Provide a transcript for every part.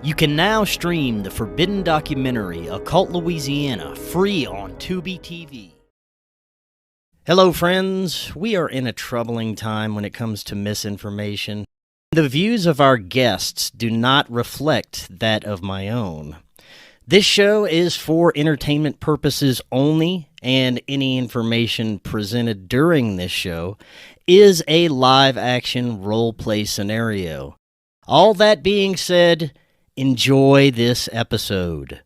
You can now stream the forbidden documentary Occult Louisiana free on Tubi TV. Hello friends, we are in a troubling time when it comes to misinformation. The views of our guests do not reflect that of my own. This show is for entertainment purposes only, and any information presented during this show is a live-action role-play scenario. All that being said, enjoy this episode.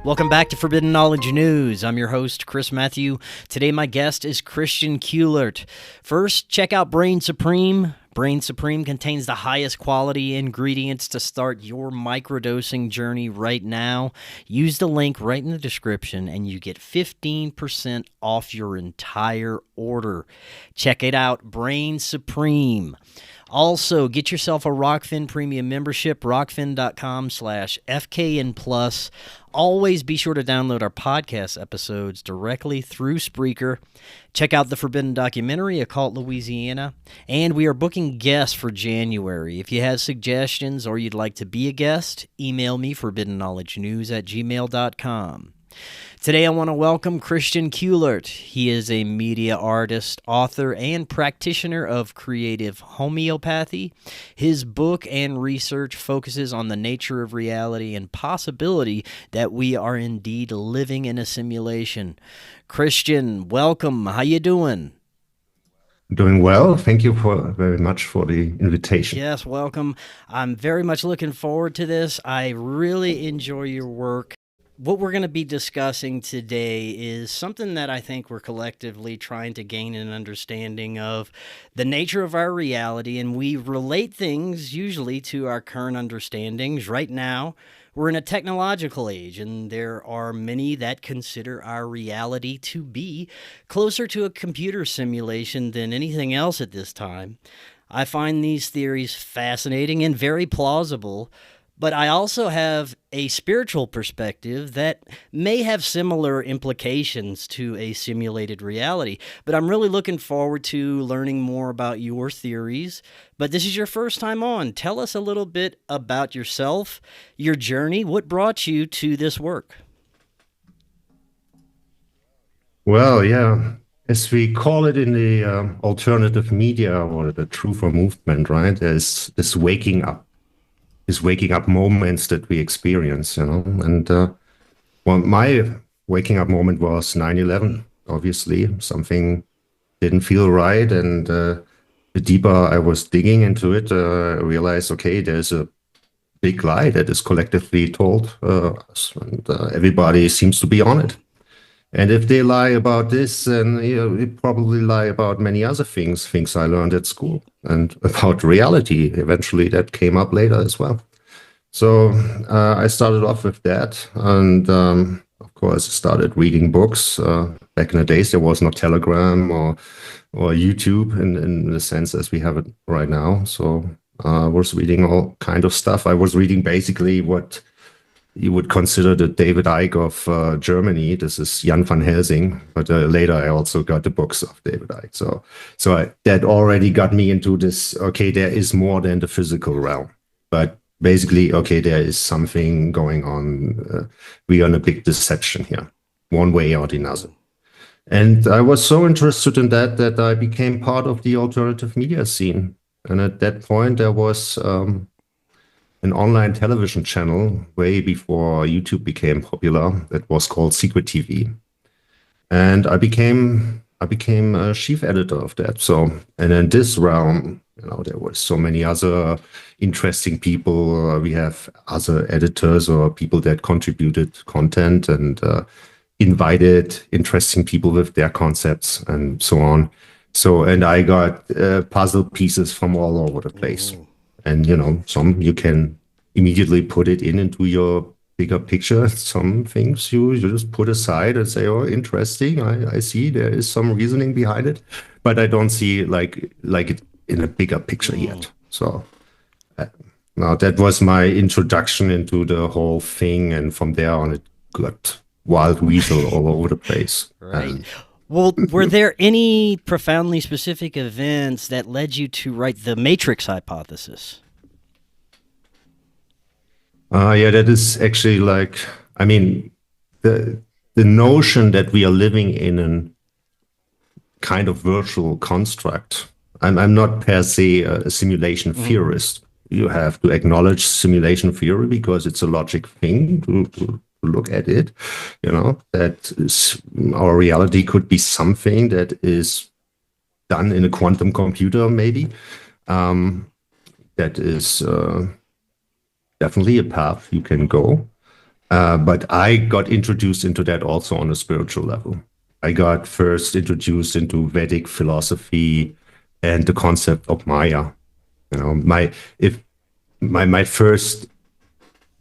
Welcome back to Forbidden Knowledge News. I'm your host, Chris Matthew. Today my guest is Christian Köhlert. First, check out Brainsupreme. Brainsupreme contains the highest quality ingredients to start your microdosing journey right now. Use the link right in the description and you get 15% off your entire order. Check it out, Brainsupreme. Also, get yourself a Rokfin premium membership, rokfin.com/FKN+. Always be sure to download our podcast episodes directly through Spreaker. Check out the Forbidden documentary, Occult Louisiana. And we are booking guests for January. If you have suggestions or you'd like to be a guest, email me, forbiddenknowledgenews@gmail.com. Today I want to welcome Christian Köhlert. He is a media artist, author, and practitioner of creative homeopathy. His book and research focuses on the nature of reality and possibility that we are indeed living in a simulation. Christian, welcome. How you doing? Doing well. Thank you very much for the invitation. Yes, welcome. I'm very much looking forward to this. I really enjoy your work. What we're going to be discussing today is something that I think we're collectively trying to gain an understanding of the nature of our reality, and we relate things usually to our current understandings. Right now, we're in a technological age, and there are many that consider our reality to be closer to a computer simulation than anything else at this time. I find these theories fascinating and very plausible, but I also have a spiritual perspective that may have similar implications to a simulated reality. But I'm really looking forward to learning more about your theories. But this is your first time on. Tell us a little bit about yourself, your journey, what brought you to this work. Well, yeah, as we call it in the alternative media or the truther movement, right? There's this waking up. Is waking up moments that we experience, you know. And well, my waking up moment was 9/11. Obviously, something didn't feel right, and the deeper I was digging into it, I realized, okay, there's a big lie that is collectively told us, and everybody seems to be on it. And if they lie about this, then they probably lie about many other things I learned at school, and about reality. Eventually, that came up later as well. So I started off with that, and of course, started reading books. Back in the days, there was no Telegram or YouTube in the sense as we have it right now. So I was reading all kind of stuff. I was reading basically what you would consider the David Icke of Germany. This is Jan van Helsing, but later I also got the books of David Icke. So that already got me into this, okay, there is more than the physical realm. But basically, okay, there is something going on. We are in a big deception here, one way or another. And I was so interested in that I became part of the alternative media scene. And at that point, there was an online television channel way before YouTube became popular that was called Secret TV. And I I became a chief editor of that. So, and in this realm, there were so many other interesting people. We have other editors or people that contributed content and invited interesting people with their concepts and so on. So, and I got puzzle pieces from all over the place. And, some you can immediately put it into your bigger picture. Some things you just put aside and say, oh, interesting. I see there is some reasoning behind it, but I don't see like it in a bigger picture yet. So now that was my introduction into the whole thing. And from there on, it got wild weasel all over the place. Right. Well, were there any profoundly specific events that led you to write the matrix hypothesis? Yeah, that is actually the notion that we are living in a kind of virtual construct. I'm not per se a simulation theorist. You have to acknowledge simulation theory because it's a logic thing to look at it. That our reality could be something that is done in a quantum computer, maybe. That is definitely a path you can go. But I got introduced into that also on a spiritual level. I got first introduced into Vedic philosophy and the concept of Maya. My first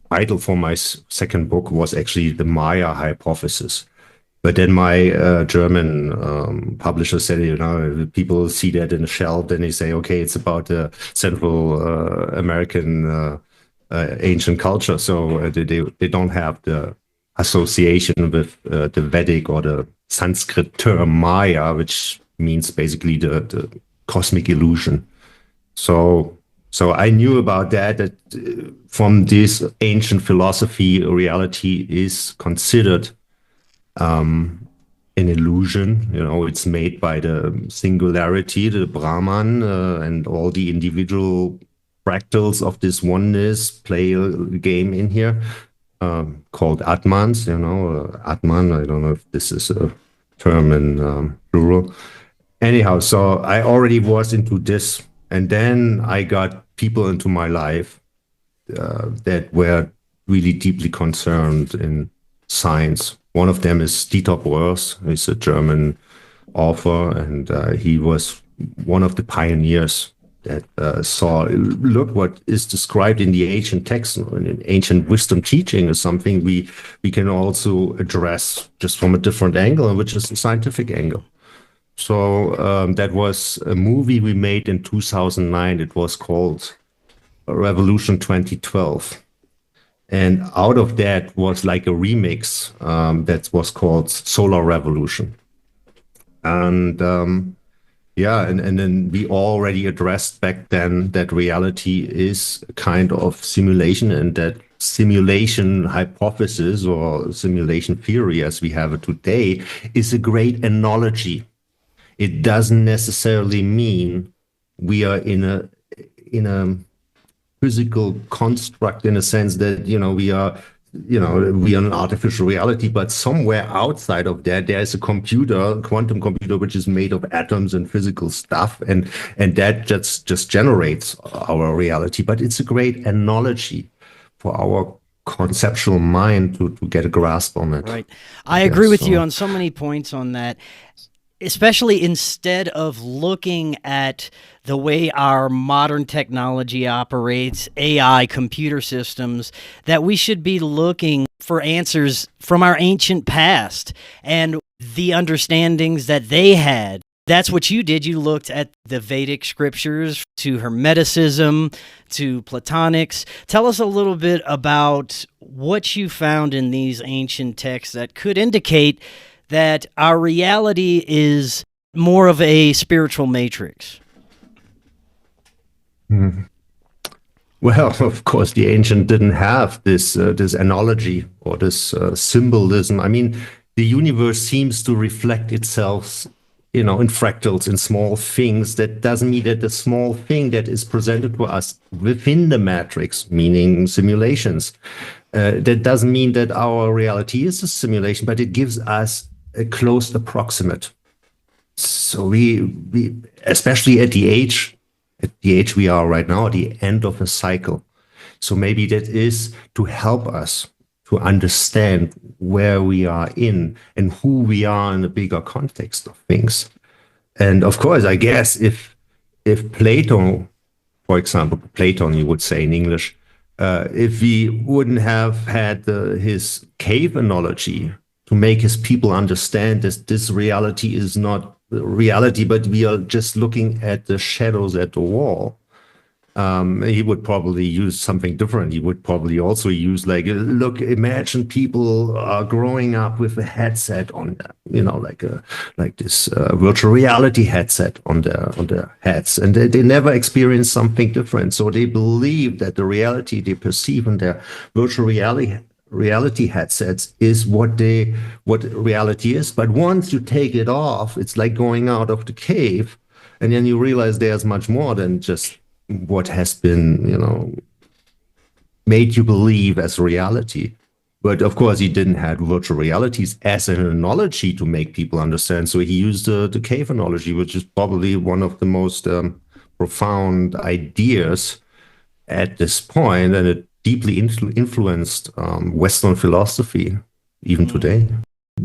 title for my second book was actually the Maya hypothesis. But then my German publisher said, people see that in a shelf, then they say, okay, it's about the Central American ancient culture. So they don't have the association with the Vedic or the Sanskrit term Maya, which means basically the cosmic illusion. So I knew about that from this ancient philosophy, reality is considered an illusion. It's made by the singularity, the Brahman, and all the individual fractals of this oneness play a game in here called Atmans. Atman, I don't know if this is a term in plural. Anyhow, so I already was into this. And then I got people into my life that were really deeply concerned in science. One of them is Dieter Bröers. He's a German author, and he was one of the pioneers that saw, look, what is described in the ancient text, in ancient wisdom teaching is something we can also address just from a different angle, which is the scientific angle. So that was a movie we made in 2009. It was called Revolution 2012. And out of that was like a remix that was called Solar Revolution. And and then we already addressed back then that reality is a kind of simulation, and that simulation hypothesis or simulation theory as we have it today is a great analogy. It doesn't necessarily mean we are in a physical construct in a sense that we are an artificial reality, but somewhere outside of that there's a quantum computer, which is made of atoms and physical stuff, and that just generates our reality. But it's a great analogy for our conceptual mind to get a grasp on it. Right. I agree with you on so many points on that. Especially instead of looking at the way our modern technology operates, AI, computer systems, that we should be looking for answers from our ancient past and the understandings that they had. That's what you did. You looked at the Vedic scriptures, to Hermeticism, to Platonics. Tell us a little bit about what you found in these ancient texts that could indicate that our reality is more of a spiritual matrix. Well, of course, the ancient didn't have this analogy or this symbolism. I mean, the universe seems to reflect itself, in fractals, in small things. That doesn't mean that the small thing that is presented to us within the matrix, meaning simulations, that doesn't mean that our reality is a simulation, but it gives us a close approximate. So we especially at the age we are right now, at the end of a cycle. So maybe that is to help us to understand where we are in and who we are in the bigger context of things. And of course, I guess if Plato, for example, Platon, you would say in English, if he wouldn't have had his cave analogy to make his people understand that this reality is not reality, but we are just looking at the shadows at the wall, he would probably use something different. He would probably also use like, look, imagine people are growing up with a headset on, like this virtual reality headset on their heads, and they never experience something different. So they believe that the reality they perceive in their virtual reality headsets is what reality is. But once you take it off, it's like going out of the cave, and then you realize there's much more than just what has been, made you believe as reality. But of course, he didn't have virtual realities as an analogy to make people understand. So he used the cave analogy, which is probably one of the most profound ideas at this point, and it deeply influenced Western philosophy even today.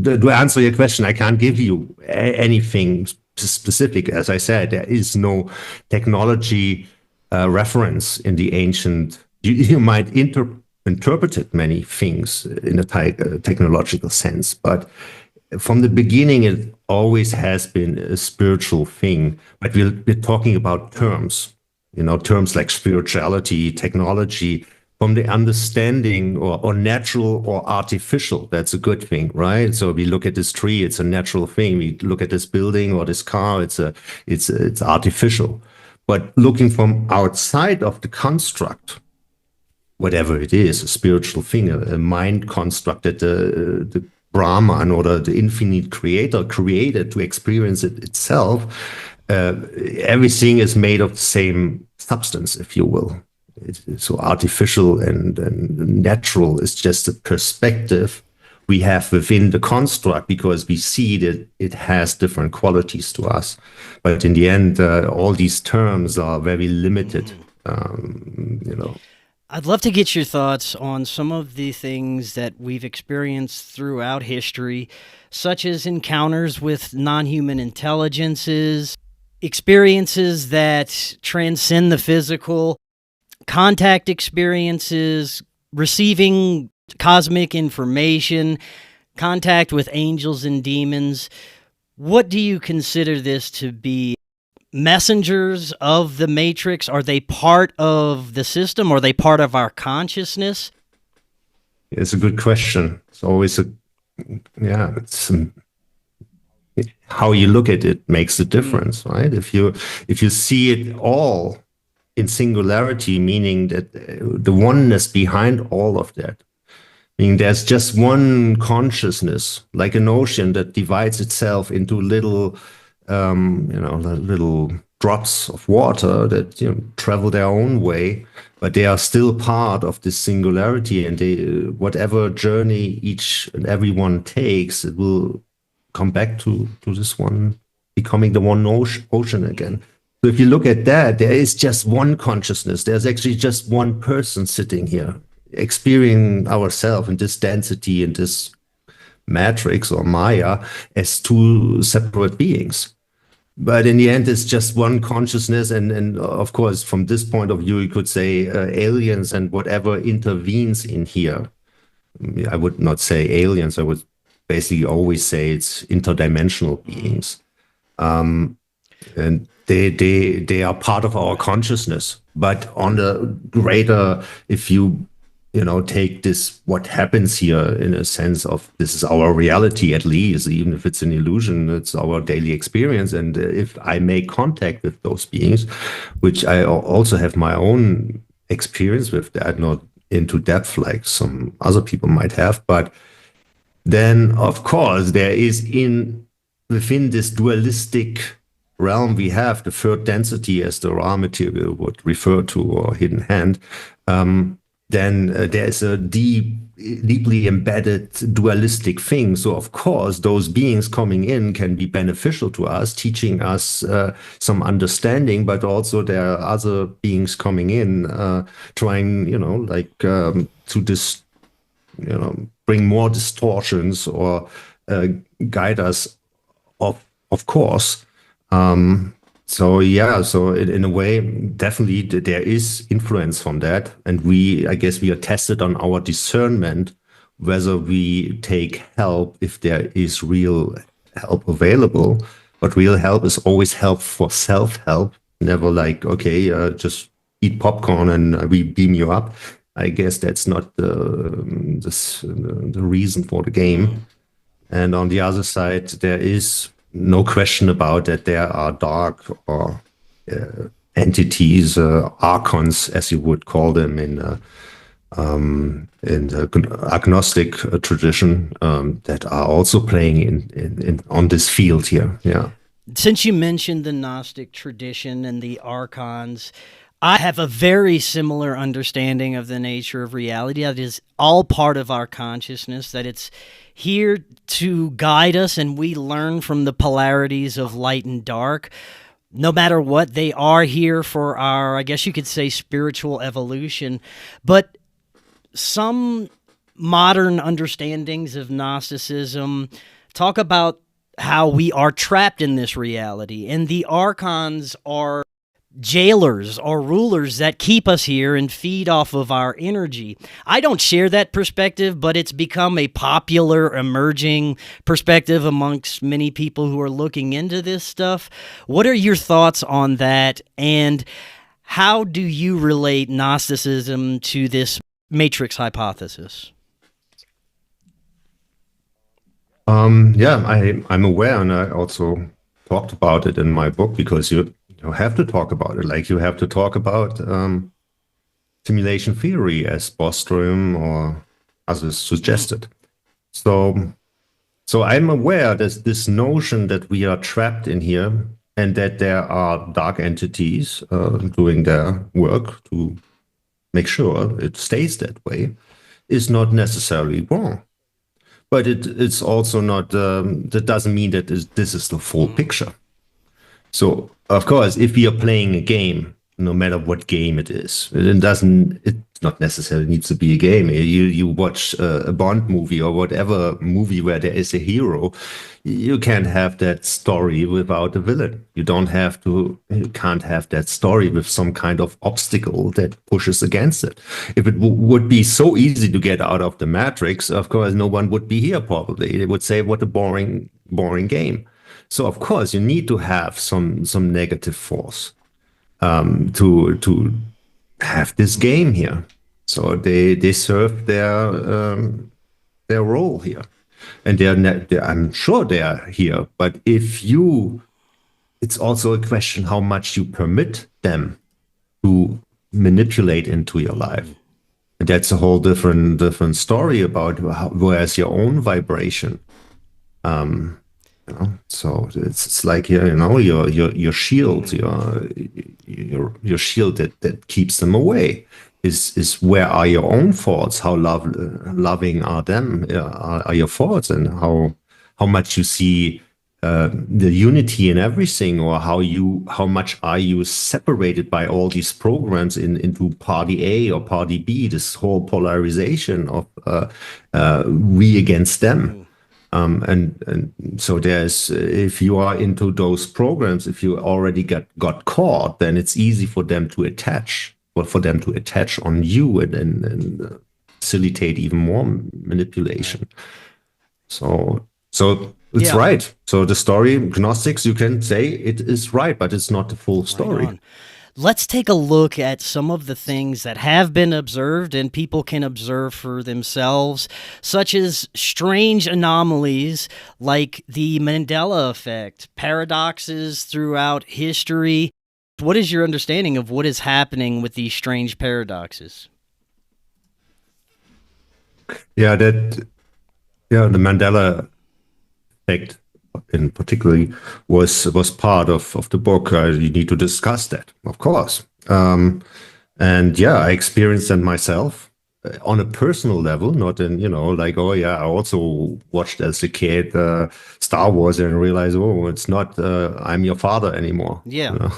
To answer your question, I can't give you anything specific. As I said, there is no technology reference in the ancient. You might interpret many things in a technological sense, but from the beginning, it always has been a spiritual thing. But we're talking about terms, terms like spirituality, technology, from the understanding or natural or artificial. That's a good thing, right? So we look at this tree, it's a natural thing. We look at this building or this car, it's artificial. But looking from outside of the construct, whatever it is, a spiritual thing, a mind construct that the Brahman or the infinite creator created to experience it itself, everything is made of the same substance, if you will. So artificial and natural is just a perspective we have within the construct, because we see that it has different qualities to us. But in the end, all these terms are very limited, I'd love to get your thoughts on some of the things that we've experienced throughout history, such as encounters with non-human intelligences, experiences that transcend the physical, contact experiences, receiving cosmic information, contact with angels and demons. What do you consider this to be? Messengers of the Matrix? Are they part of the system? Are they part of our consciousness? It's a good question. It's always how you look at it makes a difference, right? If you see it all in singularity, meaning that the oneness behind all of that, meaning there's just one consciousness, like an ocean that divides itself into little drops of water that travel their own way, but they are still part of this singularity, and whatever journey each and every one takes, it will come back to this one, becoming the one ocean again. So if you look at that, there is just one consciousness. There's actually just one person sitting here, experiencing ourselves in this density, in this matrix or Maya, as two separate beings. But in the end, it's just one consciousness. And of course, from this point of view, you could say aliens and whatever intervenes in here. I would not say aliens. I would basically always say it's interdimensional beings. And they are part of our consciousness. But on the greater, if you take this, what happens here in a sense of this is our reality, at least, even if it's an illusion, it's our daily experience. And if I make contact with those beings, which I also have my own experience with that, not into depth like some other people might have, but then of course there is within this dualistic realm we have the third density, as the raw material would refer to, or hidden hand. there's a deeply embedded dualistic thing. So of course, those beings coming in can be beneficial to us, teaching us some understanding, but also there are other beings coming in, trying, to bring more distortions or guide us of course. So in a way, definitely there is influence from that. And I guess we are tested on our discernment, whether we take help if there is real help available. But real help is always help for self-help, never like, okay, just eat popcorn and we beam you up. I guess that's not the reason for the game. And on the other side, there is no question about that there are dark or entities, archons, as you would call them in the agnostic tradition, that are also playing in on this field here. Yeah. Since you mentioned the Gnostic tradition and the archons, I have a very similar understanding of the nature of reality. That is all part of our consciousness, that it's here to guide us, and we learn from the polarities of light and dark. No matter what, they are here for our, I guess you could say, spiritual evolution. But some modern understandings of Gnosticism talk about how we are trapped in this reality, and the archons are jailers or rulers that keep us here and feed off of our energy. I don't share that perspective, but it's become a popular emerging perspective amongst many people who are looking into this stuff. What are your thoughts on that, and how do you relate Gnosticism to this matrix hypothesis? I'm aware, and I also talked about it in my book, because you have to talk about it. Like you have to talk about simulation theory, as Bostrom or others suggested. So I'm aware there's this notion that we are trapped in here, and that there are dark entities doing their work to make sure it stays that way, is not necessarily wrong. But it's also not, that doesn't mean that this is the full picture. So, of course, if we are playing a game, no matter what game it is, it's not necessarily needs to be a game. You watch a Bond movie or whatever movie where there is a hero, you can't have that story without a villain. You can't have that story with some kind of obstacle that pushes against it. If it would be so easy to get out of the matrix, of course, no one would be here probably. They would say, what a boring game. So, of course, you need to have some negative force to have this game here. So they serve their role here, and I'm sure they are here. But it's also a question how much you permit them to manipulate into your life. And that's a whole different story about where's your own vibration. So it's like your shield, your shield that keeps them away is where are your own thoughts? How loving are them? Are your thoughts, and how much you see the unity in everything, or how much are you separated by all these programs into party A or party B? This whole polarization of we against them. And so if you are into those programs, if you already got caught, then it's easy for them to attach on you and facilitate even more manipulation. So it's right. So the story, Gnostics, you can say it is right, but it's not the full story. Right on. Let's take a look at some of the things that have been observed and people can observe for themselves, such as strange anomalies like the Mandela effect, paradoxes throughout history. What is your understanding of what is happening with these strange paradoxes? The Mandela effect in particularly was part of the book. You need to discuss that, of course. I experienced that myself. on a personal level, not in, like, oh yeah, I also watched as a kid Star Wars and realized, oh, it's not I'm your father anymore. Yeah.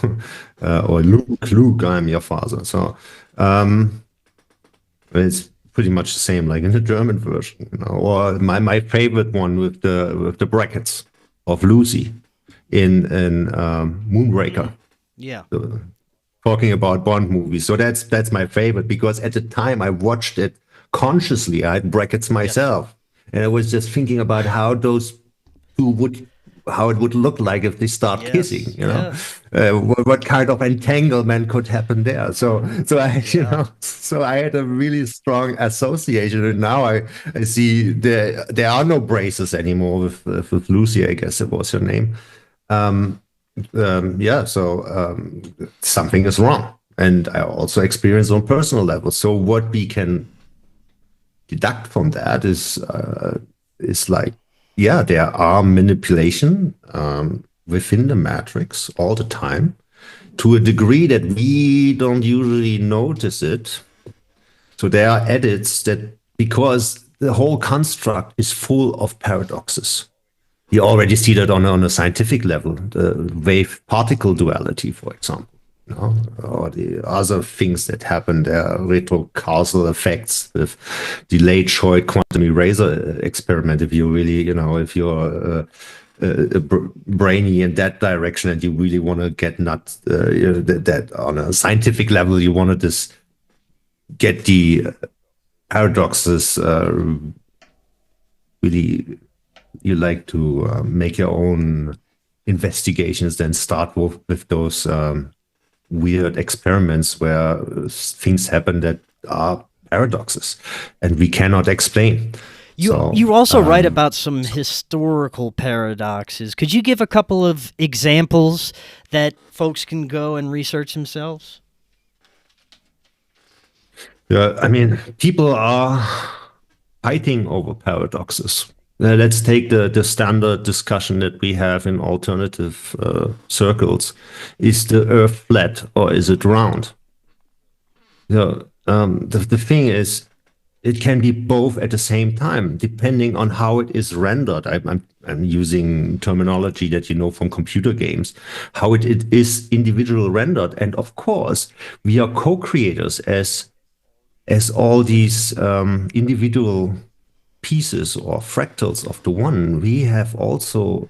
Or Luke, I'm your father. So it's pretty much the same, like in the German version, Or my favorite one with the brackets of Lucy in Moonraker. Yeah. Talking about Bond movies. So that's my favorite, because at the time I watched it consciously. I had brackets myself, and I was just thinking about how those two how it would look like if they start kissing. What kind of entanglement could happen there? So I had a really strong association, and now I see there are no braces anymore with Lucy, I guess it was her name. Something is wrong. And I also experience on personal level. So what we can deduct from that is like, there are manipulation within the matrix all the time, to a degree that we don't usually notice it. So there are edits that, because the whole construct is full of paradoxes. You already see that on a scientific level, the wave-particle duality, for example, or the other things that happen there, retrocausal effects with delayed Schroid quantum eraser experiment. If you really, if you're brainy in that direction and you really want to get nuts, that on a scientific level, you want to just get the paradoxes really. You like to make your own investigations, then start with those weird experiments where things happen that are paradoxes and we cannot explain. You also write about some historical paradoxes. Could you give a couple of examples that folks can go and research themselves? Yeah, I mean, people are fighting over paradoxes. Let's take the standard discussion that we have in alternative circles. Is the Earth flat or is it round? The thing is, it can be both at the same time, depending on how it is rendered. I'm using terminology that you know from computer games, how it is individual rendered. And of course, we are co-creators as all these individual pieces or fractals of the one. We have also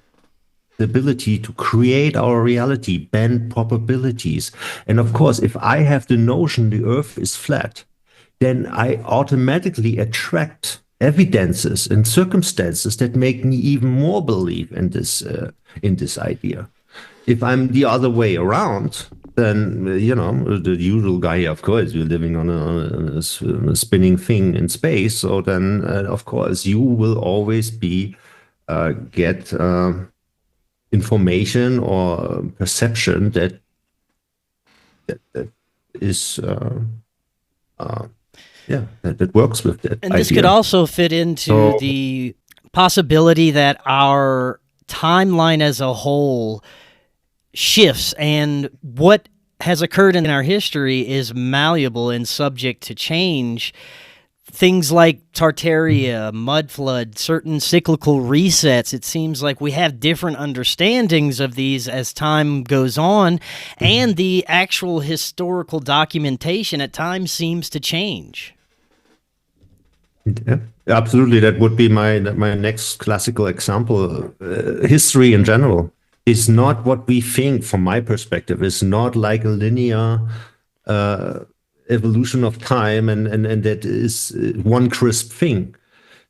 the ability to create our reality, bend probabilities. And of course, if I have the notion the Earth is flat, then I automatically attract evidences and circumstances that make me even more believe in this idea. If I'm the other way around, then, the usual guy, of course, you're living on a spinning thing in space. So then, of course, you will always get information or perception that is, that works with that And this idea. could also fit into the possibility that our timeline as a whole shifts, and what has occurred in our history is malleable and subject to change. Things like Tartaria, mud flood, certain cyclical resets, it seems like we have different understandings of these as time goes on, and the actual historical documentation at times seems to change. Yeah, absolutely. That would be my next classical example. History in general is not what we think, from my perspective. It's not like a linear evolution of time and that is one crisp thing.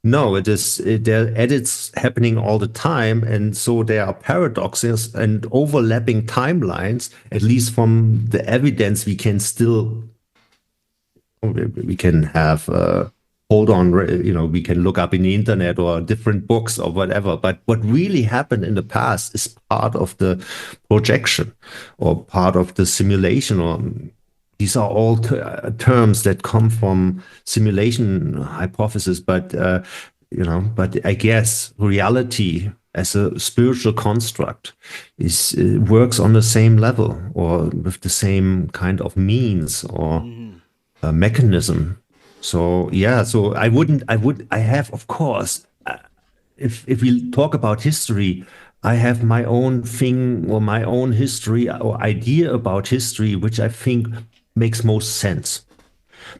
No, it is. There are edits happening all the time, and so there are paradoxes and overlapping timelines. At least from the evidence, we can have. Hold on, we can look up in the internet or different books or whatever. But what really happened in the past is part of the projection or part of the simulation. Or these are all terms that come from simulation hypothesis. But but I guess reality as a spiritual construct works on the same level or with the same kind of means or mechanism. So yeah, so I have, of course, if we talk about history, I have my own thing or my own history or idea about history, which I think makes most sense.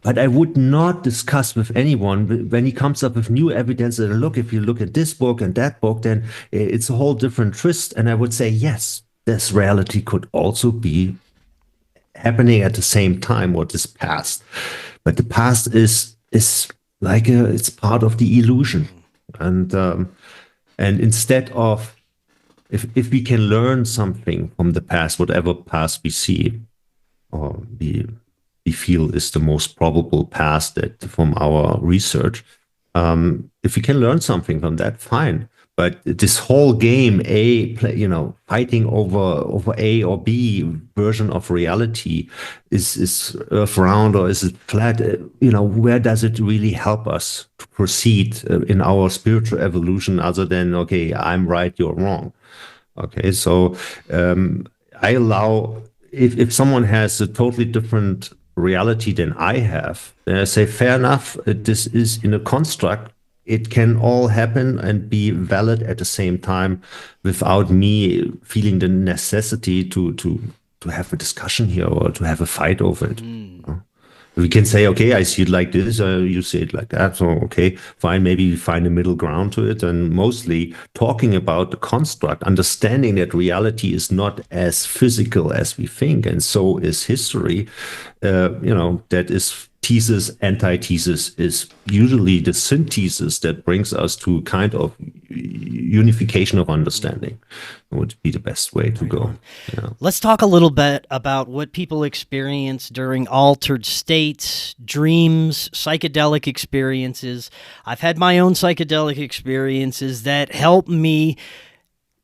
But I would not discuss with anyone when he comes up with new evidence that, look, if you look at this book and that book, then it's a whole different twist. And I would say, yes, this reality could also be happening at the same time what is past. But the past is like it's part of the illusion. And instead of if we can learn something from the past, whatever past we see or we feel is the most probable past that from our research, if we can learn something from that, fine. But this whole game, fighting over A or B version of reality, is Earth round or is it flat? Where does it really help us to proceed in our spiritual evolution, other than, okay, I'm right, you're wrong? Okay, so I allow if someone has a totally different reality than I have, then I say, fair enough. This is in a construct. It can all happen and be valid at the same time without me feeling the necessity to have a discussion here or to have a fight over it. We can say, okay, I see it like this, you see it like that. So, okay, fine, maybe we find a middle ground to it. And mostly talking about the construct, understanding that reality is not as physical as we think. And so is history. That is thesis, antithesis is usually the synthesis that brings us to kind of unification of understanding. Would be the best way to go. Yeah. Let's talk a little bit about what people experience during altered states, dreams, psychedelic experiences. I've had my own psychedelic experiences that help me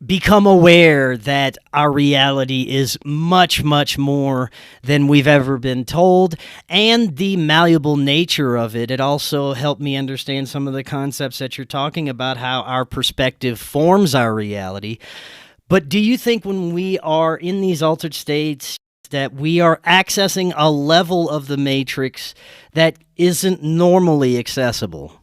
become aware that our reality is much, much more than we've ever been told, and the malleable nature of it. It also helped me understand some of the concepts that you're talking about, how our perspective forms our reality. But do you think when we are in these altered states that we are accessing a level of the matrix that isn't normally accessible?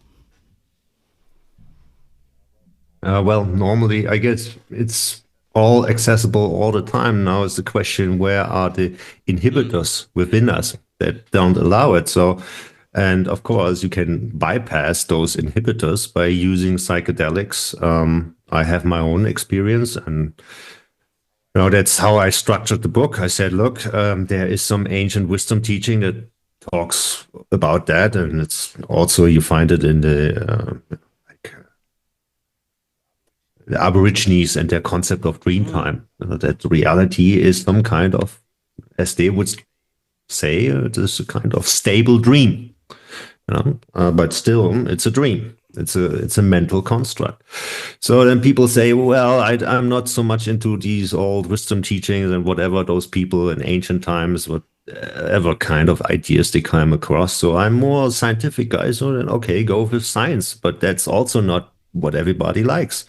Well, normally, I guess it's all accessible all the time. Now is the question, where are the inhibitors within us that don't allow it? So, and of course, you can bypass those inhibitors by using psychedelics. I have my own experience, and that's how I structured the book. I said, look, there is some ancient wisdom teaching that talks about that, and it's also, you find it in the Aborigines and their concept of dream time, that reality is some kind of, as they would say, it is a kind of stable dream, but still it's a dream. It's a mental construct. So then people say, well, I'm not so much into these old wisdom teachings and whatever those people in ancient times, whatever kind of ideas they came across. So I'm more a scientific guy. So then, okay, go with science, but that's also not what everybody likes.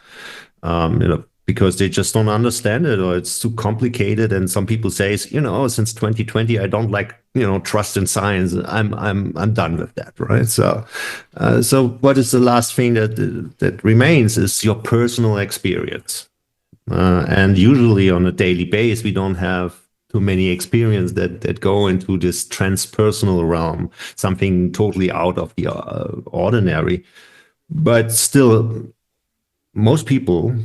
Because they just don't understand it, or it's too complicated. And some people say, since 2020, I don't like, trust in science. I'm done with that, right? So what is the last thing that remains is your personal experience. And usually on a daily basis, we don't have too many experiences that go into this transpersonal realm, something totally out of the ordinary. But still, most people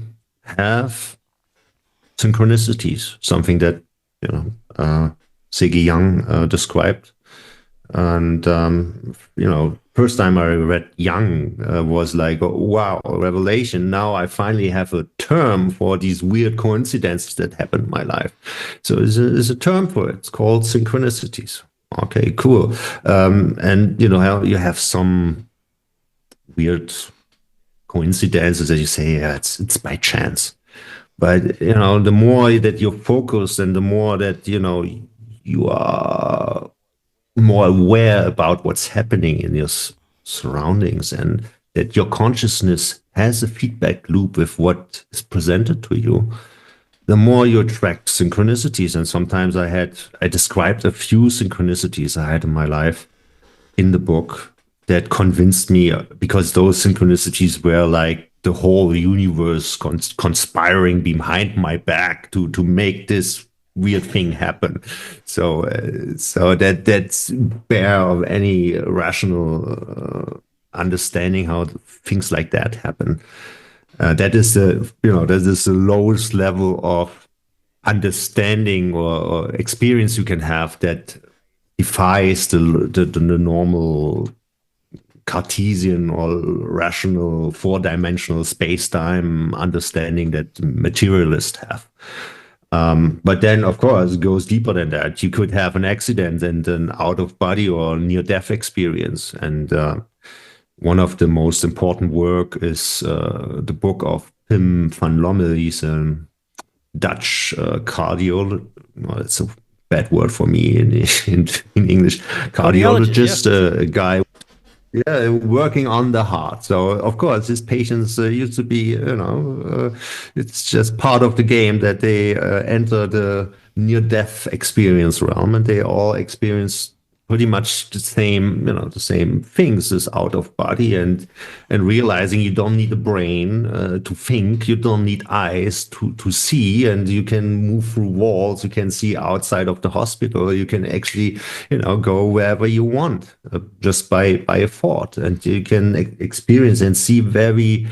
have synchronicities, something that Siggy Young described. And first time I read Young was like, oh, wow, a revelation. Now I finally have a term for these weird coincidences that happen in my life. So there's a term for it. It's called synchronicities. Okay, cool. And how you have some weird coincidences that you say, yeah, it's by chance. But the more that you're focused and the more that you are more aware about what's happening in your surroundings, and that your consciousness has a feedback loop with what is presented to you, the more you attract synchronicities. And sometimes I described a few synchronicities I had in my life in the book. that convinced me, because those synchronicities were like the whole universe conspiring behind my back to make this weird thing happen. So that's bare of any rational understanding how things like that happen. That is the lowest level of understanding or experience you can have that defies the normal Cartesian or rational four-dimensional space-time understanding that materialists have. But then, of course, it goes deeper than that. You could have an accident and an out-of-body or near-death experience. And one of the most important work is the book of Pim van Lommel. He's a Dutch cardiologist. Well, it's a bad word for me in English. Cardiologist, a guy working on the heart. So, of course, his patients used to be, it's just part of the game that they enter the near-death experience realm, and they all experience pretty much the same things as out of body, and realizing you don't need a brain to think, you don't need eyes to see, and you can move through walls, you can see outside of the hospital, you can actually go wherever you want just by a thought, and you can experience and see very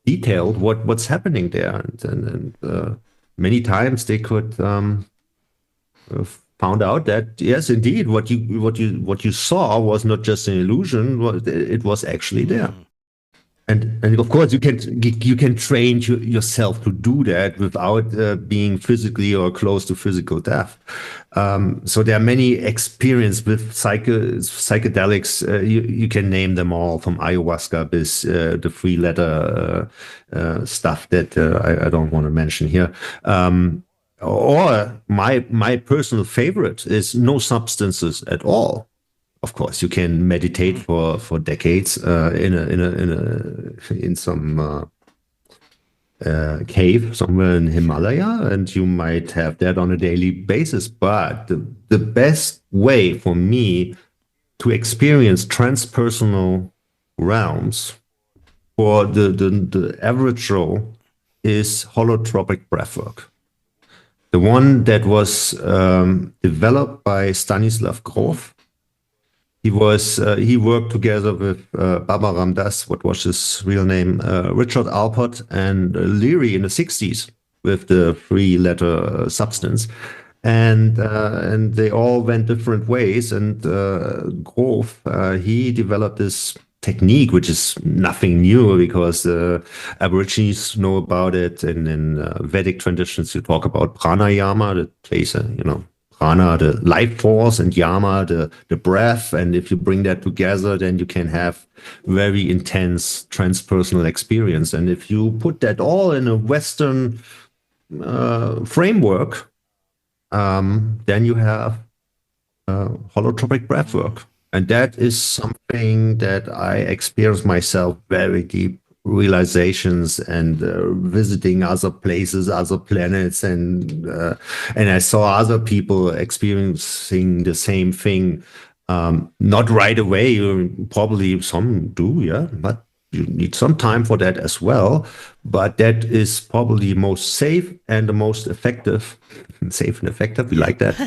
detailed what's happening there, and many times they could found out that yes, indeed, what you saw was not just an illusion; it was actually there. And of course, you can train yourself to do that without being physically or close to physical death. So there are many experiences with psychedelics. You can name them all, from ayahuasca bis the three-letter stuff that I don't want to mention here. Or my personal favorite is no substances at all. Of course, you can meditate for decades in some cave somewhere in Himalaya, and you might have that on a daily basis. But the best way for me to experience transpersonal realms for the average Joe is holotropic breathwork. The one that was developed by Stanislav Grof. He worked together with Baba Ram Dass, what was his real name, Richard Alpert, and Leary in the 60s with the three-letter substance. And they all went different ways. And Grof, he developed this technique, which is nothing new, because Aborigines know about it, and in Vedic traditions you talk about pranayama, that plays prana, the life force, and yama, the breath, and if you bring that together, then you can have very intense transpersonal experience. And if you put that all in a Western framework, then you have holotropic breathwork. And that is something that I experienced myself, very deep realizations, and visiting other places, other planets, and I saw other people experiencing the same thing. Not right away, probably some do, yeah, but you need some time for that as well. But that is probably most safe and the most effective, safe and effective, we like that,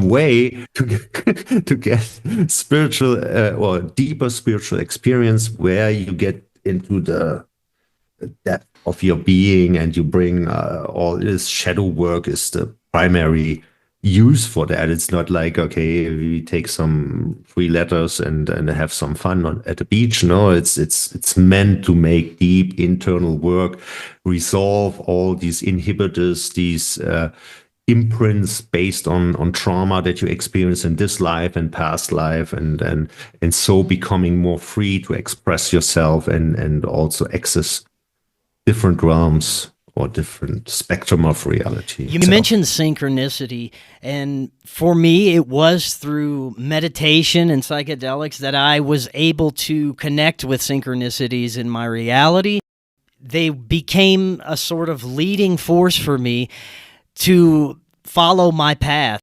way to get spiritual or deeper spiritual experience, where you get into the depth of your being, and you bring all this shadow work is the primary use for that. It's not like, okay, we take some three letters and have some fun at the beach. No, it's meant to make deep internal work, resolve all these inhibitors, these imprints based on trauma that you experience in this life and past life, and so becoming more free to express yourself and also access different realms or different spectrum of reality. You mentioned synchronicity, and for me, it was through meditation and psychedelics that I was able to connect with synchronicities in my reality. They became a sort of leading force for me to follow my path.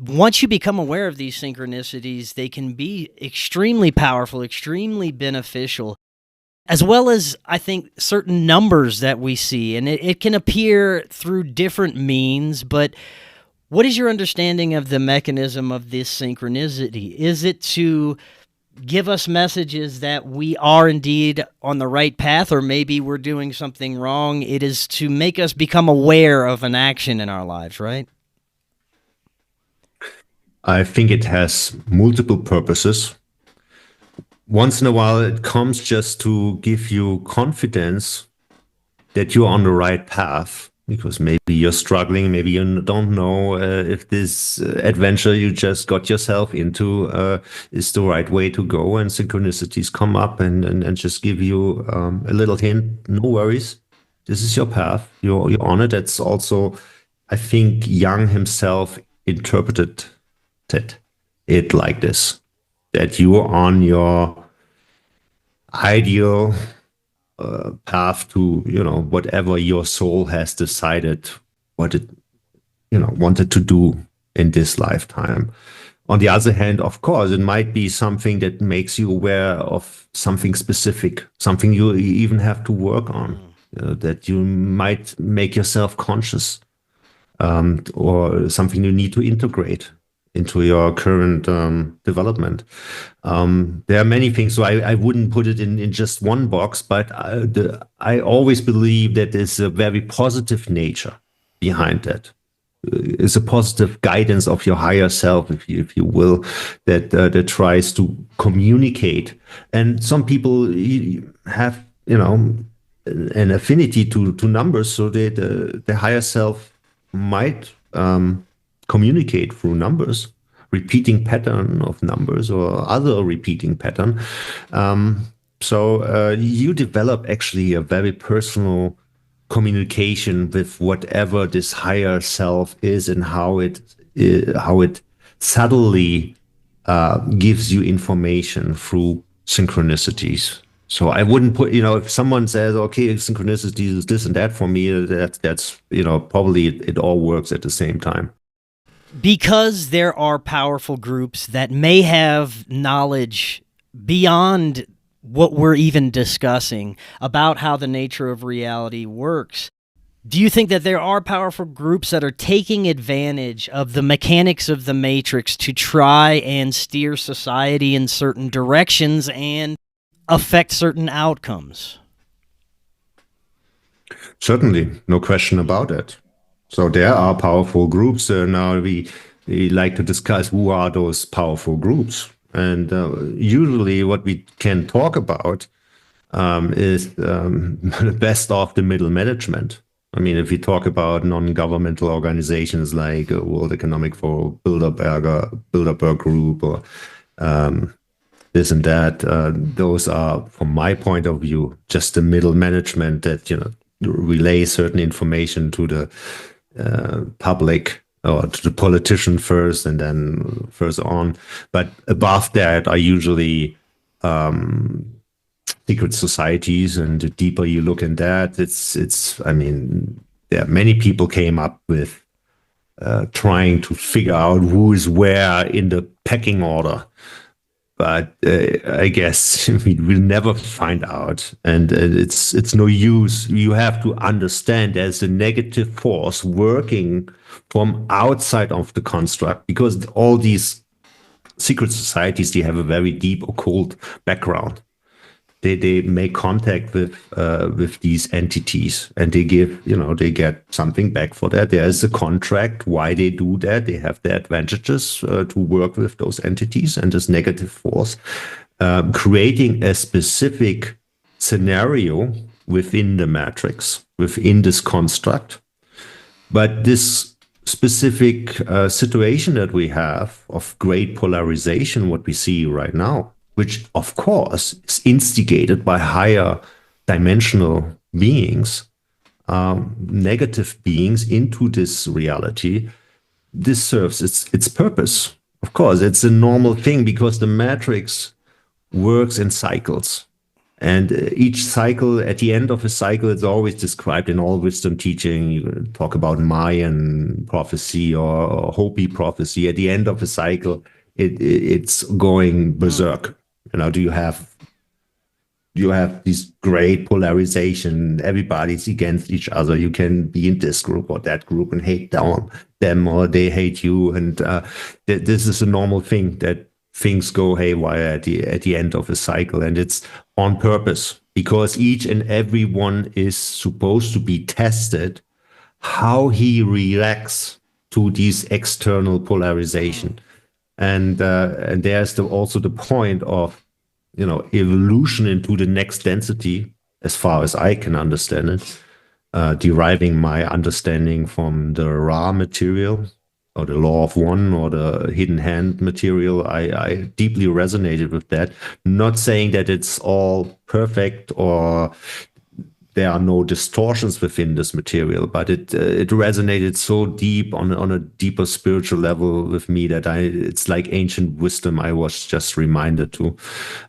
once you become aware of these synchronicities, they can be extremely powerful, extremely beneficial, as well as, I think, certain numbers that we see. And it can appear through different means, but what is your understanding of the mechanism of this synchronicity? Is it to give us messages that we are indeed on the right path, or maybe we're doing something wrong? It is to make us become aware of an action in our lives, right? I think it has multiple purposes. Once in a while, it comes just to give you confidence that you're on the right path, because maybe you're struggling, maybe you don't know if this adventure you just got yourself into is the right way to go, and synchronicities come up and just give you a little hint. No worries, this is your path. You're on it. That's also, I think, Jung himself interpreted it like this, that you are on your ideal path to, whatever your soul has decided what it, wanted to do in this lifetime. On the other hand, of course, it might be something that makes you aware of something specific, something you even have to work on, that you might make yourself conscious, or something you need to integrate into your current development. There are many things, so I wouldn't put it in just one box, but I always believe that there's a very positive nature behind that. It's a positive guidance of your higher self, if you will, that tries to communicate. And some people have, an affinity to numbers, so that the higher self might communicate through numbers, repeating pattern of numbers or other repeating pattern. So you develop actually a very personal communication with whatever this higher self is, and how it subtly gives you information through synchronicities. So I wouldn't put, if someone says, okay, synchronicity is this and that for me, that's probably it all works at the same time. Because there are powerful groups that may have knowledge beyond what we're even discussing about how the nature of reality works, do you think that there are powerful groups that are taking advantage of the mechanics of the matrix to try and steer society in certain directions and affect certain outcomes? Certainly, no question about it. So there are powerful groups. Now we like to discuss who are those powerful groups. And usually what we can talk about is the best of the middle management. I mean, if we talk about non-governmental organizations like World Economic Forum, Bilderberg Group, or this and that, those are, from my point of view, just the middle management that, relay certain information to the public or to the politician first, and then further on. But above that are usually secret societies, and the deeper you look in that, there are many people came up with trying to figure out who is where in the pecking order. But I guess we'll never find out, and it's no use. You have to understand there's a negative force working from outside of the construct, because all these secret societies, they have a very deep occult background. They make contact with these entities, and they give, they get something back for that. There is a contract why they do that. They have the advantages to work with those entities and this negative force, creating a specific scenario within the matrix, within this construct. But this specific situation that we have of great polarization, what we see right now, which of course is instigated by higher dimensional beings, negative beings into this reality, this serves its purpose. Of course, it's a normal thing, because the matrix works in cycles. And each cycle, at the end of a cycle, it's always described in all wisdom teaching. You talk about Mayan prophecy or Hopi prophecy. At the end of a cycle, it's going berserk. Do you have this great polarization. Everybody's against each other. You can be in this group or that group and hate them or they hate you. And this is a normal thing, that things go haywire at the end of a cycle. And it's on purpose, because each and every one is supposed to be tested how he reacts to these external polarization. And there's also the point of evolution into the next density, as far as I can understand it, deriving my understanding from the Ra material or the law of one or the hidden hand material. I deeply resonated with that. Not saying that it's all perfect or there are no distortions within this material, but it resonated so deep on a deeper spiritual level with me that it's like ancient wisdom I was just reminded to.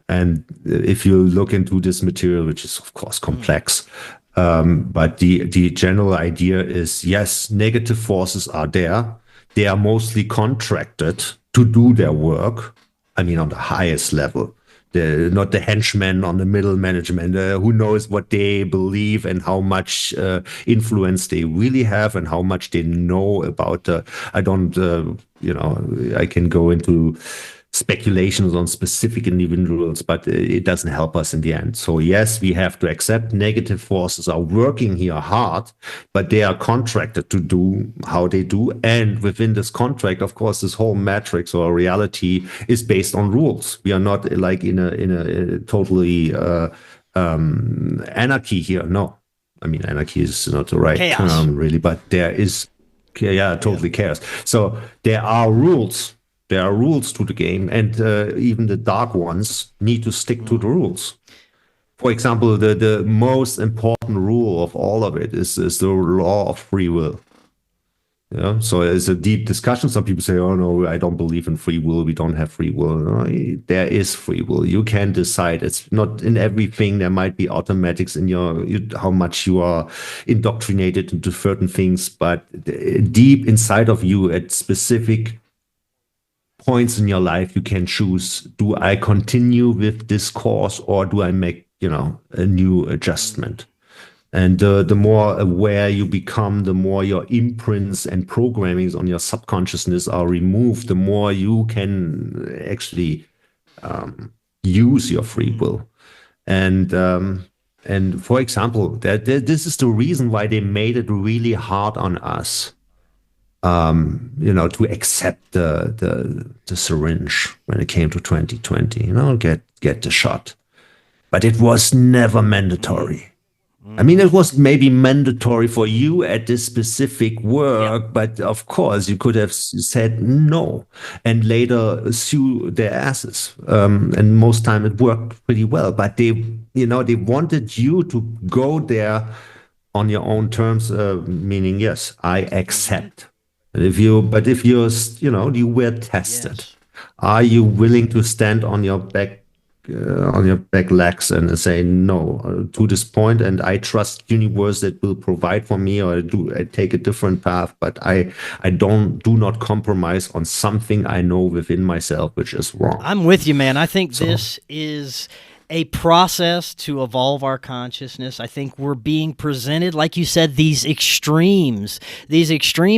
And if you look into this material, which is of course complex, but the general idea is, yes, negative forces are there. They are mostly contracted to do their work. I mean, on the highest level. Not the henchmen on the middle management, who knows what they believe and how much influence they really have and how much they know about. I can go into speculations on specific individuals, but it doesn't help us in the end. So yes, we have to accept negative forces are working here hard, but they are contracted to do how they do. And within this contract, of course, this whole matrix or reality is based on rules. We are not like in a totally anarchy here. No, I mean, anarchy is not the right term really, but there is, totally chaos. So there are rules. There are rules to the game, and even the dark ones need to stick to the rules. For example, the most important rule of all of it is the law of free will. Yeah, so it's a deep discussion. Some people say, "Oh no, I don't believe in free will. We don't have free will." No, there is free will. You can decide. It's not in everything. There might be automatics in how much you are indoctrinated into certain things, but deep inside of you, at specific points in your life, you can choose: do I continue with this course, or do I make a new adjustment? And the more aware you become, the more your imprints and programmings on your subconsciousness are removed, the more you can actually use your free will. And for example, this is the reason why they made it really hard on us, to accept the syringe when it came to 2020. Get the shot, but it was never mandatory. I mean, it was maybe mandatory for you at this specific work, but of course you could have said no and later sue their asses. And most time it worked pretty well, but they wanted you to go there on your own terms, meaning, yes, I accept. If you were tested, yes. Are you willing to stand on your back legs and say no to this point, and I trust universe that will provide for me, or I take a different path, but I do not compromise on something I know within myself which is wrong. I'm with you, man. I think this is a process to evolve our consciousness. I think we're being presented, like you said, these extreme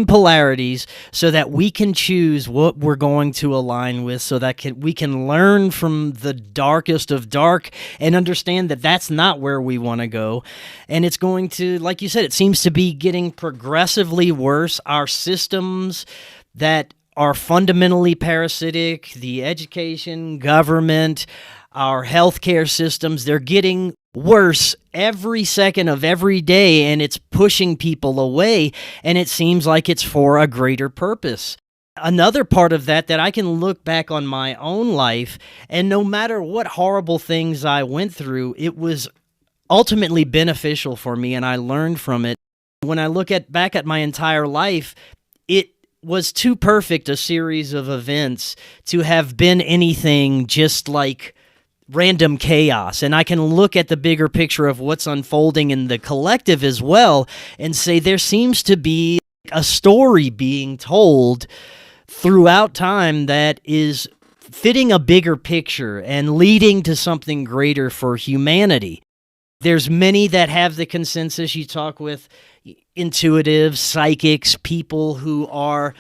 polarities, so that we can choose what we're going to align with, so that we can learn from the darkest of dark and understand that that's not where we want to go. And it's going to, like you said, it seems to be getting progressively worse. Our systems that are fundamentally parasitic, the education, government, our healthcare systems, they're getting worse every second of every day, and it's pushing people away, and it seems like it's for a greater purpose. Another part of that I can look back on my own life, and no matter what horrible things I went through, it was ultimately beneficial for me, and I learned from it. When I look back at my entire life, it was too perfect a series of events to have been anything just like random chaos, and I can look at the bigger picture of what's unfolding in the collective as well and say there seems to be a story being told throughout time that is fitting a bigger picture and leading to something greater for humanity. There's many that have the consensus. You talk with intuitives, psychics, people who are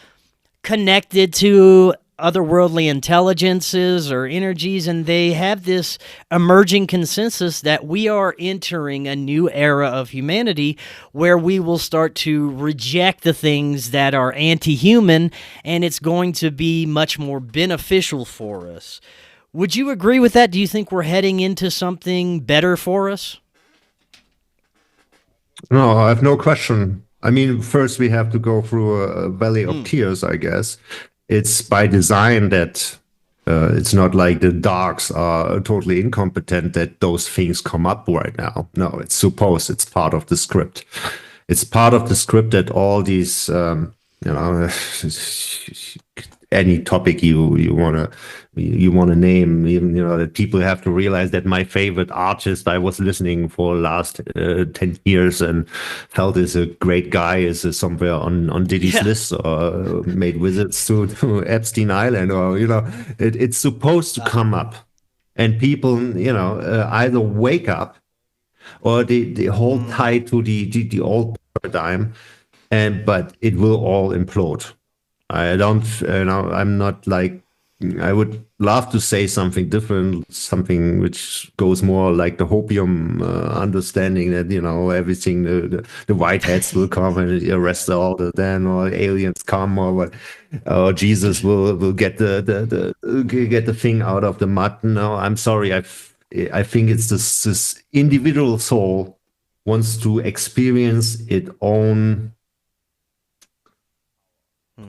connected to otherworldly intelligences or energies, and they have this emerging consensus that we are entering a new era of humanity where we will start to reject the things that are anti-human, and it's going to be much more beneficial for us. Would you agree with that? Do you think we're heading into something better for us? No, I have no question. I mean, first we have to go through a valley of tears, I guess. It's by design that it's not like the darks are totally incompetent that those things come up right now. No, it's supposed, it's part of the script. It's part of the script that all these, any topic you wanna name, even that people have to realize that my favorite artist I was listening for the last 10 years and felt is a great guy is somewhere on Diddy's list or made visits to Epstein Island, or it's supposed to come up, and people either wake up or they hold tight to the old paradigm, but it will all implode. I don't, I'm not like, I would love to say something different, something which goes more like the Hopium understanding that, everything, the whiteheads will come and arrest all the then, or aliens come, or what, or Jesus will get get the thing out of the mud. No, I'm sorry. I think it's this individual soul wants to experience its own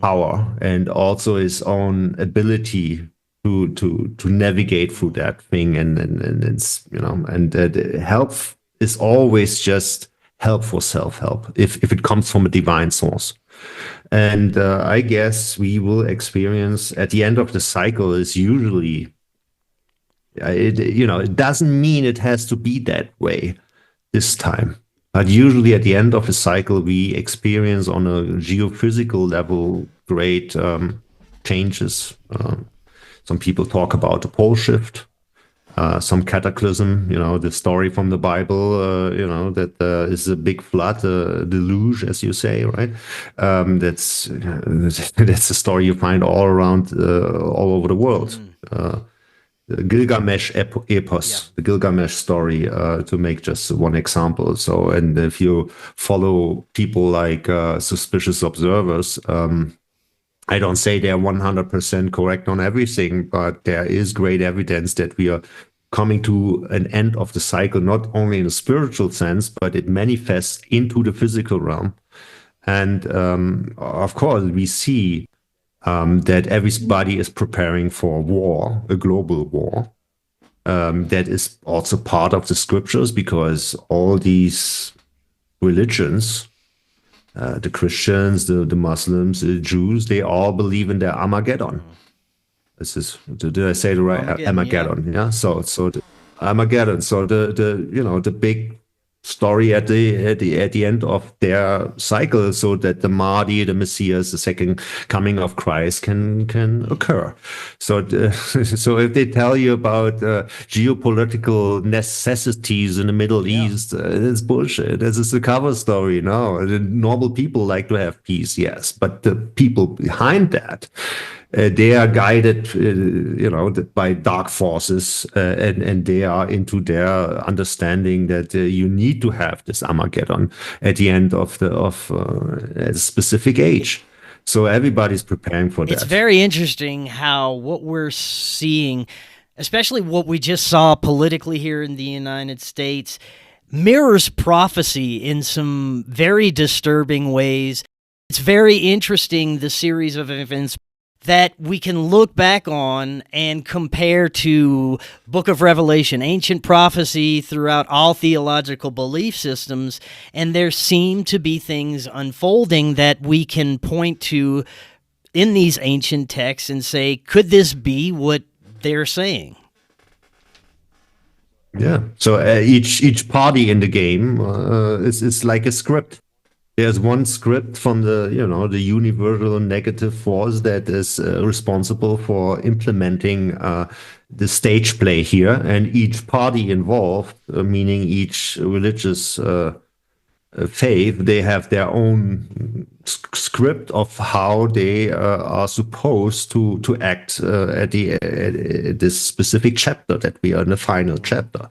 power and also his own ability to navigate through that thing, and help is always just help for self-help if it comes from a divine source. And I guess we will experience at the end of the cycle is usually it doesn't mean it has to be that way this time. But usually at the end of a cycle, we experience on a geophysical level great changes. Some people talk about the pole shift, some cataclysm, the story from the Bible, that is a big flood, deluge, as you say, right? That's a story you find all around, all over the world. The Gilgamesh epos, the Gilgamesh story, to make just one example. So, and if you follow people like suspicious observers, I don't say they're 100% correct on everything, but there is great evidence that we are coming to an end of the cycle, not only in a spiritual sense, but it manifests into the physical realm. And of course, we see that everybody is preparing for war, a global war. That is also part of the scriptures, because all these religions, the Christians, the Muslims, the Jews, they all believe in their Armageddon. This is, did I say the right Armageddon? Yeah. So the Armageddon. So the big story at the end of their cycle, so that the Mahdi, the Messiah, the second coming of Christ can occur. So so if they tell you about geopolitical necessities in the Middle East, it's bullshit. This is a cover story. No, the normal people like to have peace, yes, but the people behind that, they are guided, by dark forces, and they are into their understanding that you need to have this Armageddon at the end of a specific age. So everybody's preparing for that. It's very interesting how what we're seeing, especially what we just saw politically here in the United States, mirrors prophecy in some very disturbing ways. It's very interesting, the series of events that we can look back on and compare to Book of Revelation, ancient prophecy throughout all theological belief systems, and there seem to be things unfolding that we can point to in these ancient texts and say, could this be what they're saying? Yeah. So each party in the game is like a script. There's one script from the the universal negative force that is responsible for implementing the stage play here, and each party involved, meaning each religious faith, they have their own script of how they are supposed to act at this specific chapter that we are in the final chapter.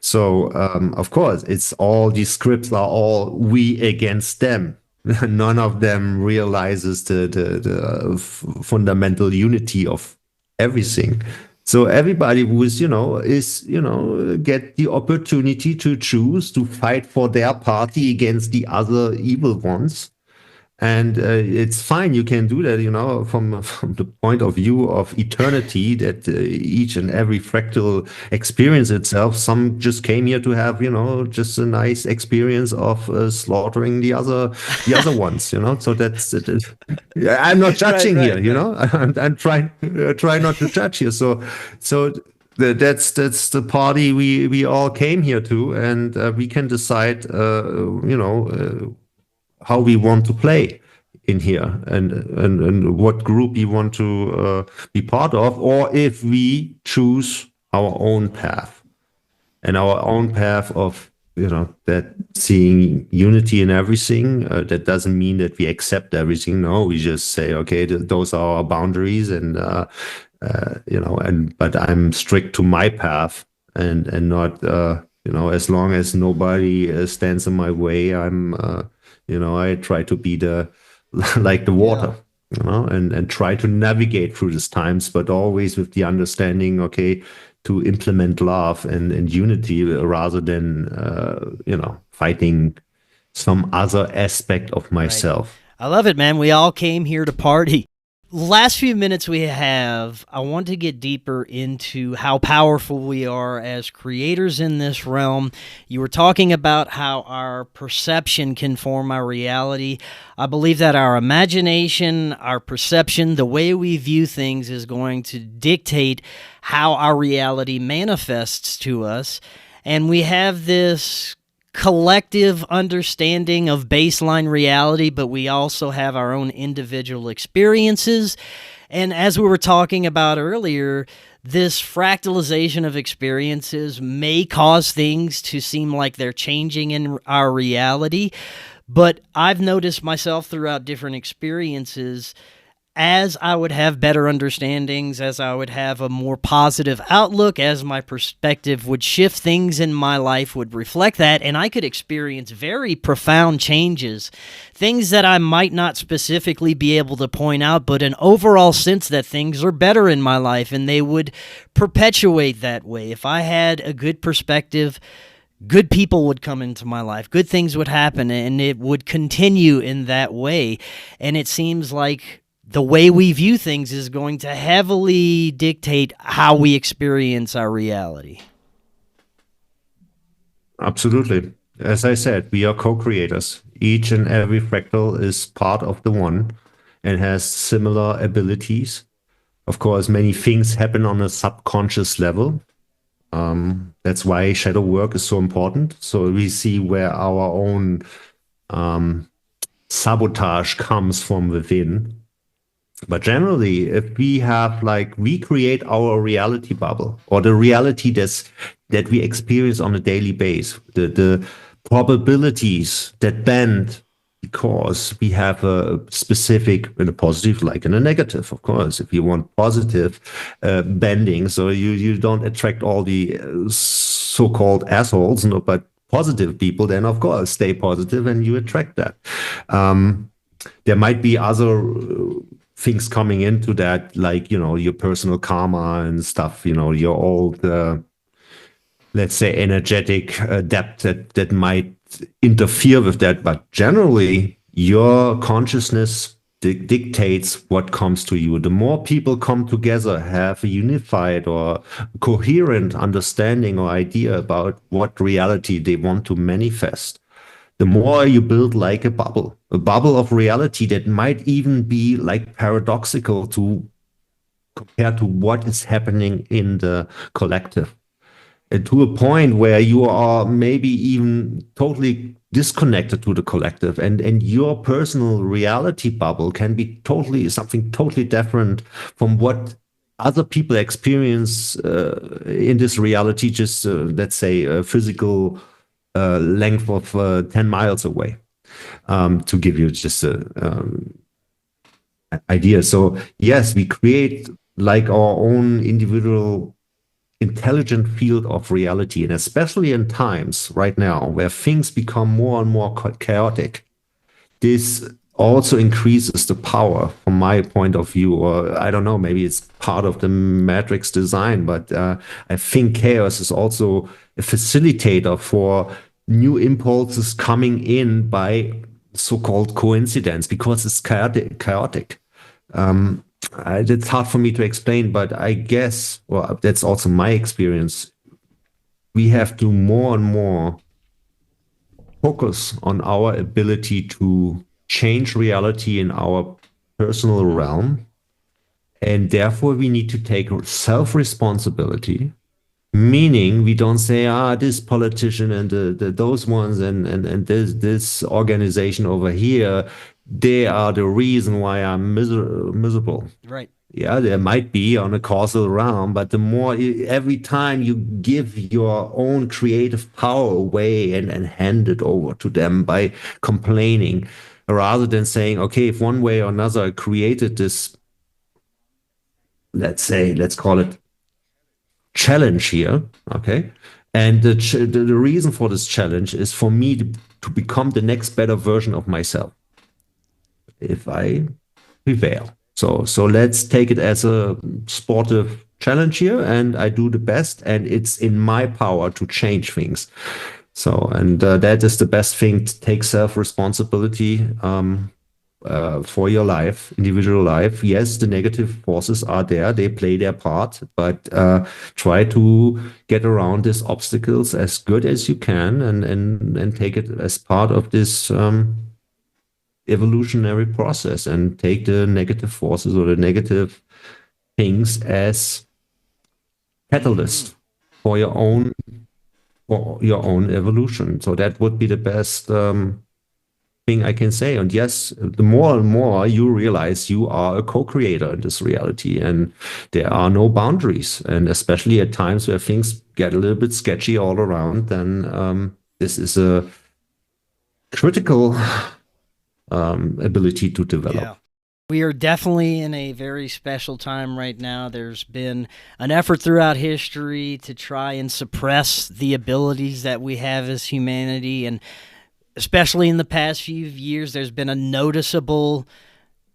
So of course, it's all these scripts are all we against them. None of them realizes the fundamental unity of everything. So everybody who is, get the opportunity to choose to fight for their party against the other evil ones. And it's fine. You can do that, from the point of view of eternity, that each and every fractal experience itself. Some just came here to have, just a nice experience of slaughtering the other ones, So that's it. I'm not judging here, I'm trying not to judge here. So that's the party we all came here to, and we can decide, how we want to play in here, and what group we want to be part of, or if we choose our own path, and our own path of that seeing unity in everything. That doesn't mean that we accept everything. No, we just say, okay, those are our boundaries, and but I'm strict to my path, and not as long as nobody stands in my way, I'm I try to be like the water, and try to navigate through these times, but always with the understanding, okay, to implement love and unity rather than, fighting some other aspect of myself. Right. I love it, man. We all came here to party. Last few minutes we have, I want to get deeper into how powerful we are as creators in this realm. You were talking about how our perception can form our reality. I believe that our imagination, our perception, the way we view things is going to dictate how our reality manifests to us. And we have this collective understanding of baseline reality, but we also have our own individual experiences. And as we were talking about earlier, this fractalization of experiences may cause things to seem like they're changing in our reality. But I've noticed myself throughout different experiences, as I would have better understandings, as I would have a more positive outlook, as my perspective would shift, things in my life would reflect that, and I could experience very profound changes, things that I might not specifically be able to point out, but an overall sense that things are better in my life, and they would perpetuate that way. If I had a good perspective, good people would come into my life, good things would happen, and it would continue in that way. And it seems like the way we view things is going to heavily dictate how we experience our reality. Absolutely. As I said, we are co-creators. Each and every fractal is part of the one and has similar abilities. Of course, many things happen on a subconscious level. That's why shadow work is so important. So we see where our own sabotage comes from within. But generally, if we have we create our reality bubble, or the reality that we experience on a daily basis, the probabilities that bend because we have a specific, in a positive like in a negative, of course. If you want positive bending, so you don't attract all the so-called assholes, but positive people, then of course stay positive and you attract that. There might be other things coming into that, like, your personal karma and stuff, your old, let's say, energetic depth that might interfere with that. But generally, your consciousness dictates what comes to you. The more people come together, have a unified or coherent understanding or idea about what reality they want to manifest, the more you build like a bubble of reality that might even be paradoxical compared to what is happening in the collective. to a point where you are maybe even totally disconnected to the collective, and your personal reality bubble can be something totally different from what other people experience in this reality, just let's say a physical length of 10 miles away, to give you just an idea. So yes, we create like our own individual intelligent field of reality, and especially in times right now where things become more and more chaotic, this also increases the power from my point of view. Or I don't know, maybe it's part of the matrix design, but I think chaos is also a facilitator for new impulses coming in by so-called coincidence, because it's chaotic. It's hard for me to explain, but I guess, well, that's also my experience. We have to more and more focus on our ability to change reality in our personal realm. And therefore, we need to take self-responsibility, meaning we don't say, this politician and those ones and this organization over here, they are the reason why I'm miserable. Right. Yeah, there might be on a causal realm, but the more every time you give your own creative power away and hand it over to them by complaining, rather than saying, okay, if one way or another I created this, let's call it challenge here, okay? And the reason for this challenge is for me to become the next better version of myself, if I prevail. So let's take it as a sportive challenge here, and I do the best, and it's in my power to change things. So, and that is the best thing, to take self-responsibility for your life, individual life. Yes, the negative forces are there, they play their part, but try to get around these obstacles as good as you can, and take it as part of this evolutionary process, and take the negative forces or the negative things as catalyst for your own evolution. So that would be the best thing I can say. And yes, the more and more you realize you are a co-creator in this reality, and there are no boundaries, and especially at times where things get a little bit sketchy all around, then this is a critical ability to develop. Yeah. We are definitely in a very special time right now. There's been an effort throughout history to try and suppress the abilities that we have as humanity, and especially in the past few years, there's been a noticeable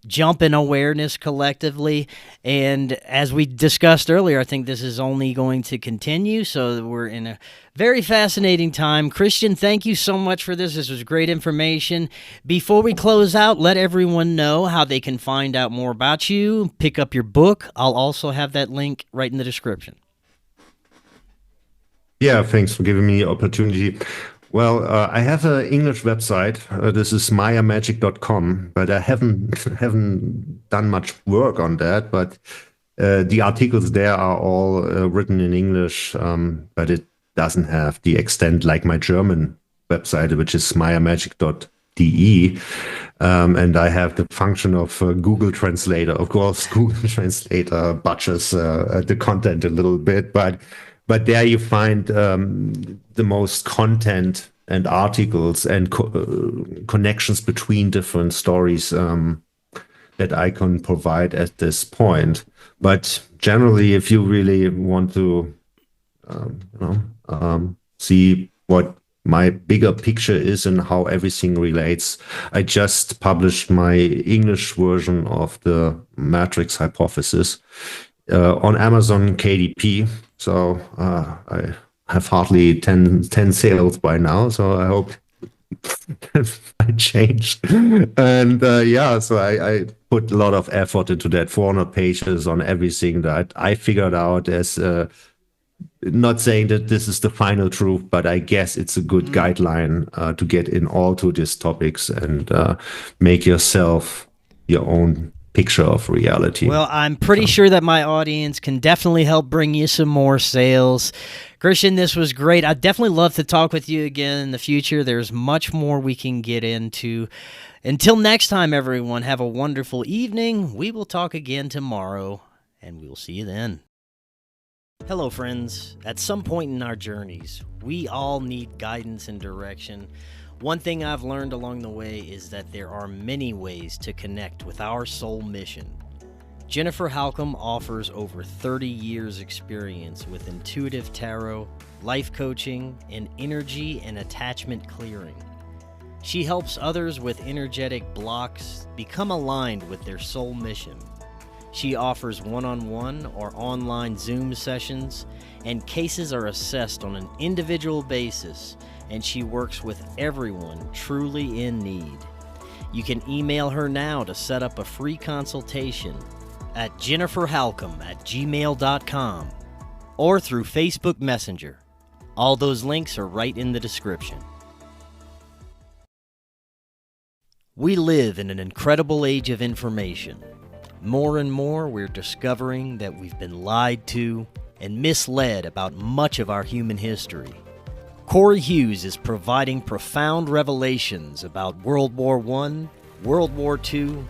jump in awareness collectively. And as we discussed earlier, I think this is only going to continue. So we're in a very fascinating time. Christian, thank you so much for this. This was great information. Before we close out, let everyone know how they can find out more about you, pick up your book. I'll also have that link right in the description. Yeah, thanks for giving me the opportunity. Well, I have an English website. This is mayamagic.com, but I haven't done much work on that. But the articles there are all written in English, but it doesn't have the extent like my German website, which is mayamagic.de. And I have the function of Google Translator. Of course, Google Translator butchers the content a little bit, but there you find the most content and articles and connections between different stories that I can provide at this point. But generally, if you really want to see what my bigger picture is and how everything relates, I just published my English version of the matrix hypothesis on Amazon KDP. So I have hardly 10 sales by now. So I hope I changed. And so I put a lot of effort into that, 400 pages on everything that I figured out as, not saying that this is the final truth, but I guess it's a good guideline to get in all to these topics and make yourself your own picture of reality. Well, I'm pretty sure that my audience can definitely help bring you some more sales. Christian, this was great. I'd definitely love to talk with you again in the future. There's much more we can get into. Until next time, everyone, have a wonderful evening. We will talk again tomorrow, and we will see you then. Hello, friends. At some point in our journeys, we all need guidance and direction. One thing I've learned along the way is that there are many ways to connect with our soul mission. Jennifer Halcame offers over 30 years experience with intuitive tarot, life coaching, and energy and attachment clearing. She helps others with energetic blocks become aligned with their soul mission. She offers one-on-one or online Zoom sessions, and cases are assessed on an individual basis, and she works with everyone truly in need. You can email her now to set up a free consultation at jenniferhalcame@gmail.com or through Facebook Messenger. All those links are right in the description. We live in an incredible age of information. More and more, we're discovering that we've been lied to and misled about much of our human history. Cory Hughes is providing profound revelations about World War I, World War II,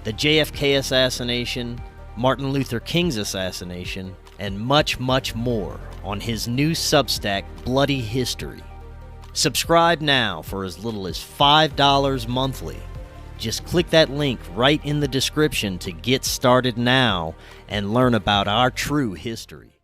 the JFK assassination, Martin Luther King's assassination, and much, much more on his new Substack, Bloody History. Subscribe now for as little as $5 monthly. Just click that link right in the description to get started now and learn about our true history.